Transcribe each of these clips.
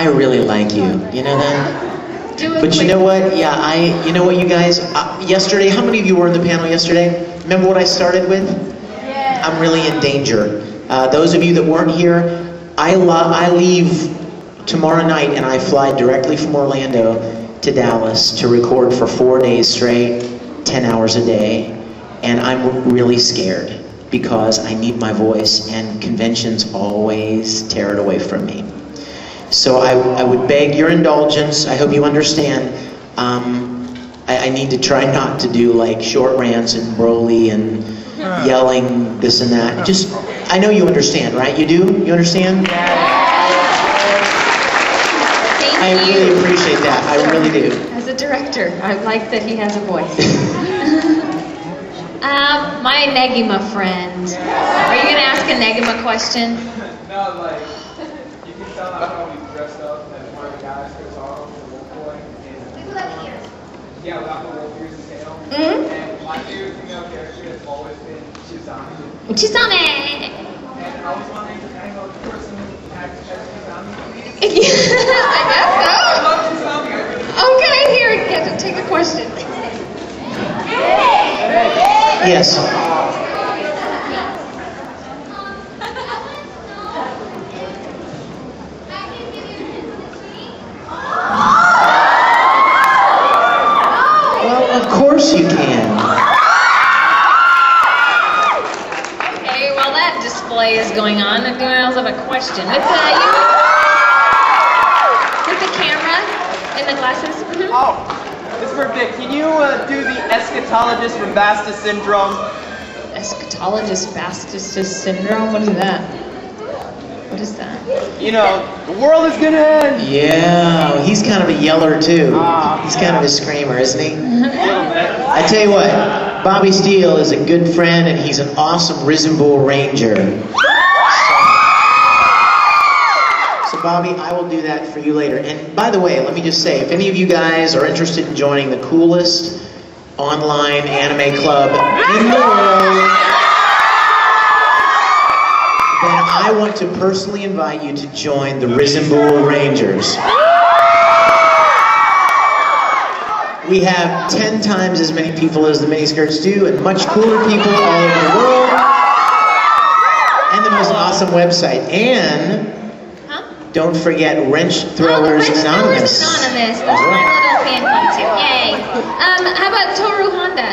I really like you. You know that? But you know what? Yeah, you know what, you guys? Yesterday, how many of you were in the panel yesterday? Remember what I started with? Yeah. I'm really in danger. Those of you that weren't here, I leave tomorrow night and I fly directly from Orlando to Dallas to record for 4 days straight, 10 hours a day. And I'm really scared because I need my voice and conventions always tear it away from me. So I would beg your indulgence. I hope you understand. I need to try not to do like short rants and Broly and yelling this and that. Just, I know you understand, right? You do? You understand? I really appreciate that. I really do. As a director, I like that he has a voice. My Negima friend. Are you going to ask a Negima question? No, like, you can tell how we dressed up as one of the guys for the song, the Wolf Boy. Yeah, without the wolf ears and tail. And my favorite female character has always been Chizame. Chizame! And I was wondering if any other person has Chizame. I guess so. I love Chizame. Okay, here, get to take a question. Yes. Well, of course you can. Okay, while that display is going on, I also have a question. With the camera and the glasses. Oh, this is for Vic. Can you do the eschatologist from Vastus syndrome? Eschatologist Vastus syndrome? What is that? What is that? You know, the world is gonna end. Yeah, he's kind of a yeller too. He's kind of a screamer, isn't he? I tell you what, Bobby Steele is a good friend and he's an awesome Risen Bull Ranger. So Bobby, I will do that for you later. And by the way, let me just say, if any of you guys are interested in joining the coolest online anime club in the world, then I want to personally invite you to join the Risen Bull Rangers. We have 10 times as many people as the miniskirts do, and much cooler people all over the world, and the most awesome website. And don't forget Wrench Throwers Anonymous. Those are my little fan club too. Yay. How about Toru Honda?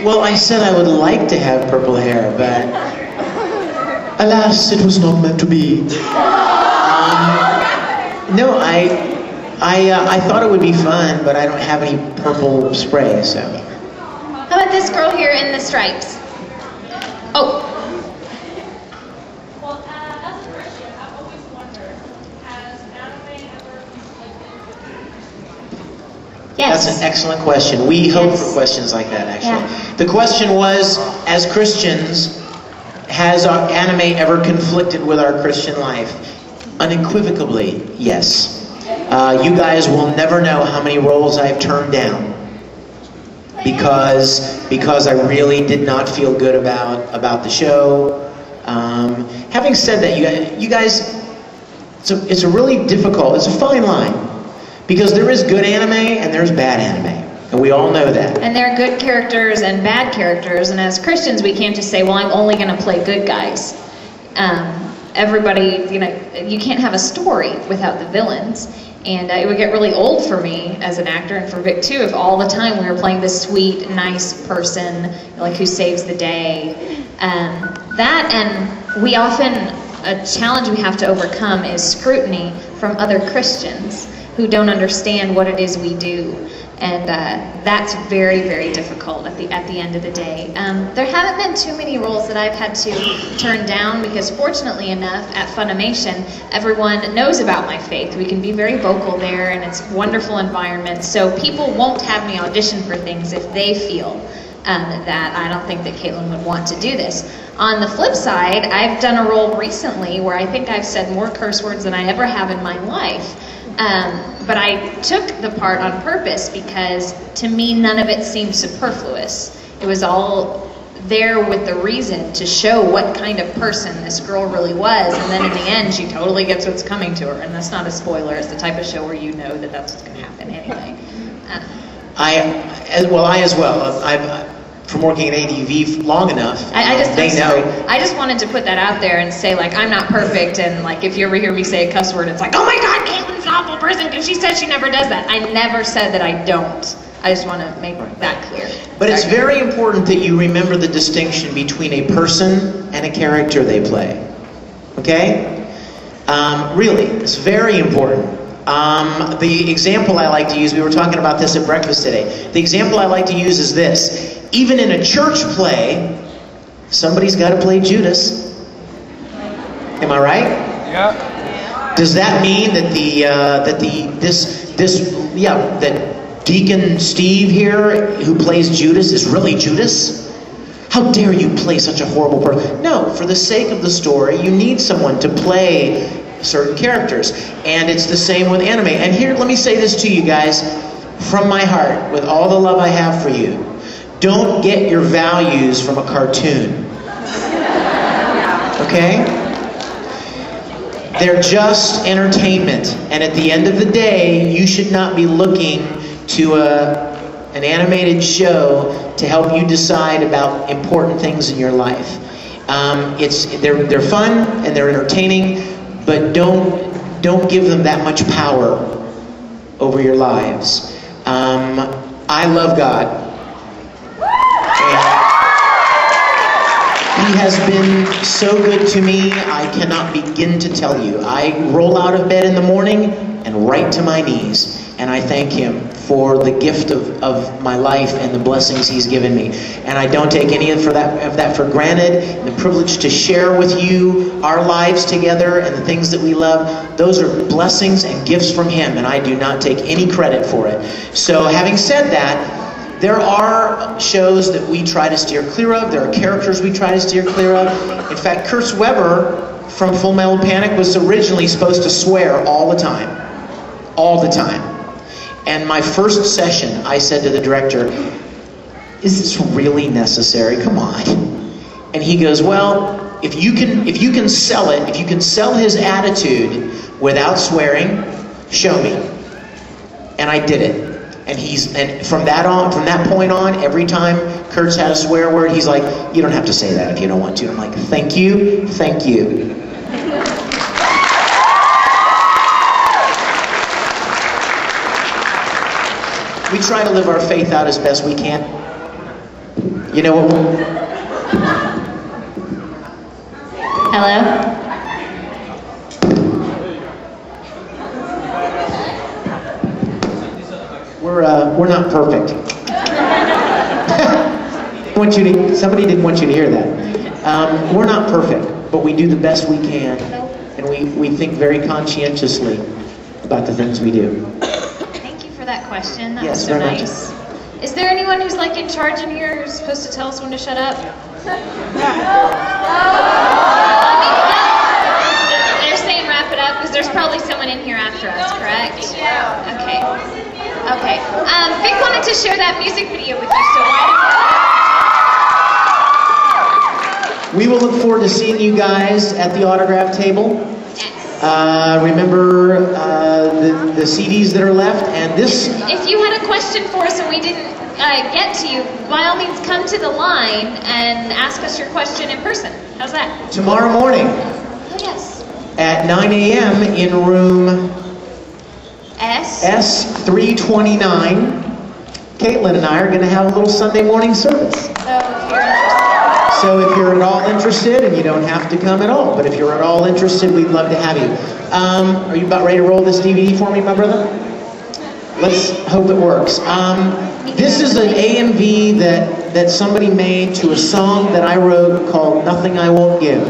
Well, I said I would like to have purple hair, but alas, it was not meant to be. No, I thought it would be fun, but I don't have any purple spray, so. How about this girl here in the stripes? Oh. Well, as a Christian, I've always wondered, has anime ever conflicted? Yes. That's an excellent question. We hope for questions like that, actually. Yeah. The question was, as Christians, has our anime ever conflicted with our Christian life? Unequivocally, yes. You guys will never know how many roles I've turned down because I really did not feel good about the show. Having said that, you guys, it's a really difficult, it's a fine line. Because there is good anime and there's bad anime. And we all know that. And there are good characters and bad characters. And as Christians, we can't just say, well, I'm only going to play good guys. Everybody, you know, you can't have a story without the villains. And it would get really old for me as an actor, and for Vic too, if all the time we were playing this sweet, nice person, like who saves the day. That, and we often, a challenge we have to overcome is scrutiny from other Christians who don't understand what it is we do. And that's very, very difficult at the end of the day. There haven't been too many roles that I've had to turn down because fortunately enough at Funimation, everyone knows about my faith. We can be very vocal there and it's a wonderful environment. So people won't have me audition for things if they feel that I don't think that Caitlin would want to do this. On the flip side, I've done a role recently where I think I've said more curse words than I ever have in my life. But I took the part on purpose because to me none of it seemed superfluous. It was all there with the reason to show what kind of person this girl really was, and then in the end she totally gets what's coming to her. And that's not a spoiler, it's the type of show where you know that that's what's going to happen anyway. I as well. I've from working at ADV long enough, they know. I just wanted to put that out there and say, like, I'm not perfect, and like if you ever hear me say a cuss word, it's like, oh my God, Caitlin's an awful person because she says she never does that. I never said that I don't. I just want to make that clear. But it's very important that you remember the distinction between a person and a character they play. Okay? Really, it's very important. The example I like to use, we were talking about this at breakfast today. The example I like to use is this. Even in a church play, somebody's got to play Judas. Am I right? Yeah. Does that mean that that Deacon Steve here, who plays Judas, is really Judas? How dare you play such a horrible person? No, for the sake of the story, you need someone to play certain characters. And it's the same with anime. And here, let me say this to you guys, from my heart, with all the love I have for you. Don't get your values from a cartoon. Okay? They're just entertainment. And at the end of the day, you should not be looking to an animated show to help you decide about important things in your life. They're fun and they're entertaining, but don't give them that much power over your lives. I love God. He has been so good to me, I cannot begin to tell you. I roll out of bed in the morning and right to my knees, and I thank Him for the gift of my life and the blessings He's given me. And I don't take any of that for granted. And the privilege to share with you our lives together and the things that we love, those are blessings and gifts from Him, and I do not take any credit for it. So having said that, there are shows that we try to steer clear of. There are characters we try to steer clear of. In fact, Kurt Weber from Full Metal Panic was originally supposed to swear all the time. All the time. And my first session, I said to the director, is this really necessary? Come on. And he goes, well, if you can sell it, if you can sell his attitude without swearing, show me. And I did it. And from that point on, every time Kurt's had a swear word, he's like, you don't have to say that if you don't want to. I'm like, thank you, thank you. We try to live our faith out as best we can. You know what? Hello? We're not perfect. Somebody didn't want you to hear that. We're not perfect, but we do the best we can, and we think very conscientiously about the things we do. Thank you for that question. That Yes, was so very nice. Is there anyone who's like in charge in here who's supposed to tell us when to shut up? They're saying wrap it up because there's probably someone in here after us, correct? Okay. Okay. Vic wanted to share that music video with you, so why We will look forward to seeing you guys at the autograph table. Remember the CDs that are left, and this... If you had a question for us and we didn't get to you, by all means come to the line and ask us your question in person. How's that? Tomorrow morning. Oh, yes. At 9 a.m. in room... S329, Caitlin and I are going to have a little Sunday morning service. So if you're at all interested, and you don't have to come at all, but if you're at all interested, we'd love to have you. Are you about ready to roll this DVD for me, my brother? Let's hope it works. This is an AMV that somebody made to a song that I wrote called Nothing I Won't Give.